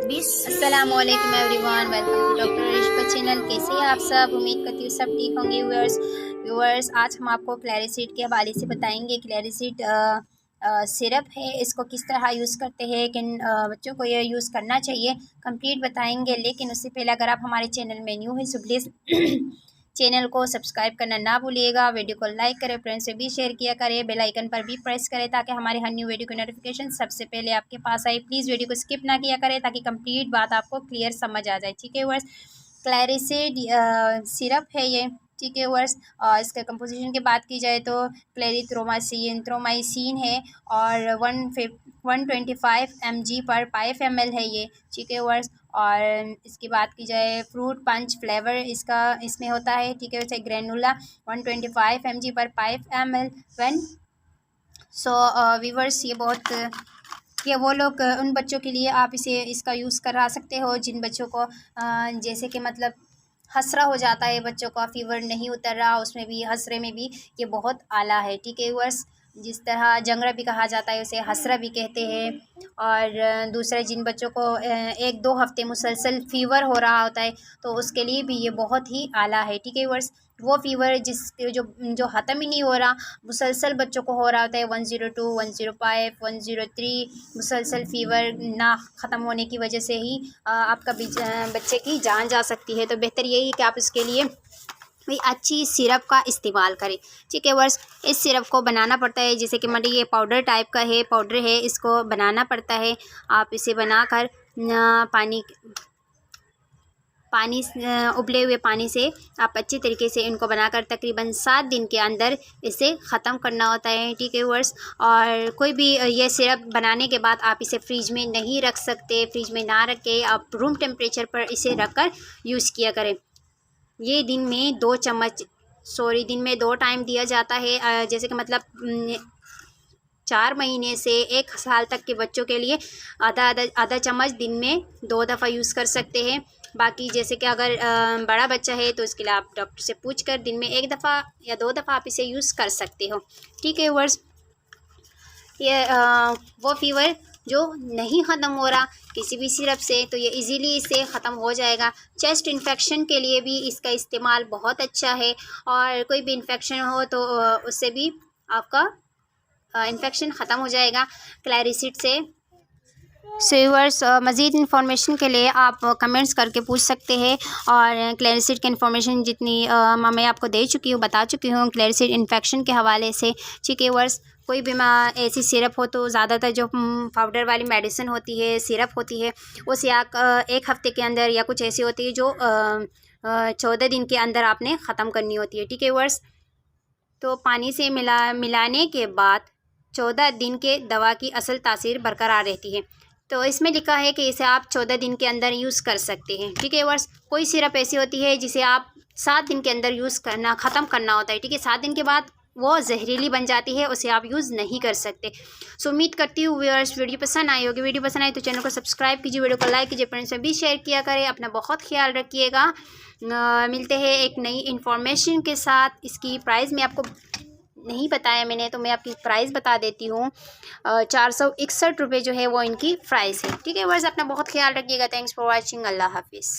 अस्सलामुअलैकुम everyone, welcome to doctor Rishpa channel. कैसे हैं आप सब? उम्मीद करती हूँ सब ठीक होंगे। व्यूअर्स आज हम आपको क्लैरिसिड के हवाले से बताएंगे। क्लैरिसिड सिरप है, इसको किस तरह यूज़ करते हैं, किन बच्चों को यह यूज़ करना चाहिए, कंप्लीट बताएंगे। लेकिन उससे पहले अगर आप हमारे चैनल में न्यू है सो प्लीज़ चैनल को सब्सक्राइब करना ना भूलिएगा। वीडियो को लाइक करें, फ्रेंड्स से भी शेयर किया करें, बेल आइकन पर भी प्रेस करें ताकि हमारे हर न्यू वीडियो की नोटिफिकेशन सबसे पहले आपके पास आए। प्लीज़ वीडियो को स्किप ना किया करें ताकि कंप्लीट बात आपको क्लियर समझ आ जाए। ठीक है वर्स, क्लैरिसिड सिरप है ये। ठीक है वर्स, इसका कंपोजिशन की बात की जाए तो थ्रोमाइसिन है और 125 mg पर 5 ml है ये। ठीक है वर्स, और इसकी बात की जाए फ्रूट पंच फ्लेवर इसका इसमें होता है। ठीक है वैसे ग्रेनुला 125 mg पर 5 ml वन। सो वीवर्स, ये वो लोग उन बच्चों के लिए आप इसका यूज़ करा सकते हो जिन बच्चों को जैसे कि मतलब हसरा हो जाता है, बच्चों का फीवर नहीं उतर रहा, उसमें भी हसरे में भी ये बहुत आला है। ठीक है वर्स, जिस तरह जंगरा भी कहा जाता है उसे हसरा भी कहते हैं। और दूसरे जिन बच्चों को 1-2 हफ्ते मुसलसल फ़ीवर हो रहा होता है तो उसके लिए भी ये बहुत ही आला है। ठीक है वर्स, वो फ़ीवर जो जो ख़त्म ही नहीं हो रहा, मुसलसल बच्चों को हो रहा होता है 102, 105, 103 मुसलसल फ़ीवर ना ख़त्म होने की वजह से ही आपका बच्चे की जान जा सकती है। तो बेहतर यही है कि आप इसके लिए कोई अच्छी सिरप का इस्तेमाल करें। ठीक है वर्स, इस सिरप को बनाना पड़ता है जैसे कि मतलब ये पाउडर टाइप का है, पाउडर है, इसको बनाना पड़ता है। आप इसे बनाकर उबले हुए पानी से आप अच्छी तरीके से इनको बनाकर तकरीबन 7 दिन के अंदर इसे ख़त्म करना होता है। ठीक है वर्स, और कोई भी ये सिरप बनाने के बाद आप इसे फ्रिज में नहीं रख सकते। फ्रिज में ना रख के आप रूम टेम्परेचर पर इसे रख कर यूज़ किया करें। ये दिन में 2 टाइम दिया जाता है। जैसे कि मतलब 4 महीने से 1 साल तक के बच्चों के लिए आधा चम्मच दिन में 2 दफ़ा यूज़ कर सकते हैं। बाकी जैसे कि अगर बड़ा बच्चा है तो इसके लिए आप डॉक्टर से पूछ कर दिन में 1 दफ़ा या 2 दफ़ा आप इसे यूज़ कर सकते हो। ठीक है वर्स, ये वो फ़ीवर जो नहीं ख़त्म हो रहा किसी भी सिरप से तो ये इजीली इसे ख़त्म हो जाएगा। चेस्ट इन्फेक्शन के लिए भी इसका इस्तेमाल बहुत अच्छा है, और कोई भी इन्फेक्शन हो तो उससे भी आपका इन्फेक्शन ख़त्म हो जाएगा क्लैरिसिड से। व्यूअर्स, मज़ीद इन्फॉर्मेशन के लिए आप कमेंट्स करके पूछ सकते हैं। और क्लैरिसिड की इन्फॉर्मेशन जितनी मैं आपको दे चुकी हूँ, बता चुकी हूँ क्लैरिसिड इन्फेक्शन के हवाले से। ठीक है वर्स, कोई भी ऐसी सिरप हो तो ज़्यादातर जो पाउडर वाली मेडिसिन होती है, सिरप होती है, उसे आप 1 हफ़्ते के अंदर, या कुछ ऐसी होती है जो 14 दिन के अंदर आपने ख़त्म करनी होती है। ठीक है वर्स, तो पानी से मिलाने के बाद 14 दिन के दवा की असल तासीर बरकरार रहती है। तो इसमें लिखा है कि इसे आप 14 दिन के अंदर यूज़ कर सकते हैं। ठीक है वर्स, कोई सिरप ऐसी होती है जिसे आप 7 दिन के अंदर ख़त्म करना होता है। ठीक है, 7 दिन के बाद वो जहरीली बन जाती है, उसे आप यूज़ नहीं कर सकते। सो उम्मीद करती हूँ व्यूअर्स वीडियो पसंद आई होगी। वीडियो पसंद आई तो चैनल को सब्सक्राइब कीजिए, वीडियो को लाइक कीजिए, फ्रेंड्स में भी शेयर किया करें। अपना बहुत ख्याल रखिएगा। मिलते हैं एक नई इन्फॉर्मेशन के साथ। इसकी प्राइस में आपको नहीं बताया मैंने, तो मैं आपकी प्राइस बता देती हूँ। 461 रुपये जो है वो इनकी प्राइस है। ठीक है वर्स, अपना बहुत ख्याल रखिएगा। Thanks for watching. अल्लाह हाफिज़।